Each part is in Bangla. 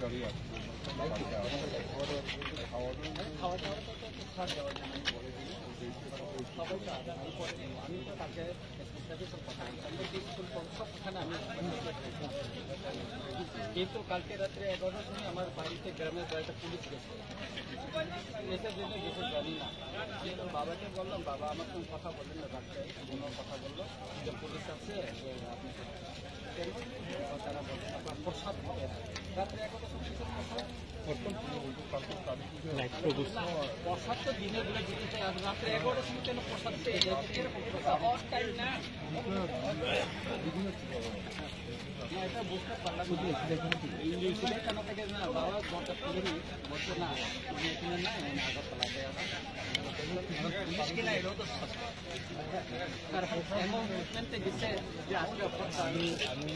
গাড়ি আছে খাওয়া দাওয়া ছাড় দেওয়া যায় আমি তো তাকে সবখানে আমি কিন্তু কালকে রাত্রে 11টার সময় আমার বাড়িতে গ্রামের একটা পুলিশ গেছে এসে জন্য গেছে জানি না কিন্তু বাবাকে বললাম বাবা আমার সঙ্গে কথা বললেন না রাত্রে কোনো কথা বললো যে পুলিশ আছে যে আপনি তারা বলছেন আপনার প্রসাদ রাত্রে 11টার সময় প্রসাদ তো দিনে বলে দিতে চাই আর রাত্রে 11টার সময় কেন প্রসাদ না এটা বুঝতে পারলাম কেন থেকে না বাবা ঘরটা খুলিনি বলছে না তুমি এখানে না আগরতলাতে পুলিশ কিনা এটাও তো তার এমন মুভমেন্টে গেছে যে আজকে আমি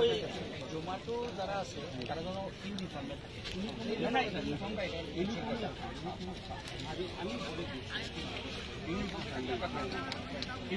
ওই জোম্যাটো যারা আছে তারা যেন ইউনিফর্মে আমি বলে দিচ্ছি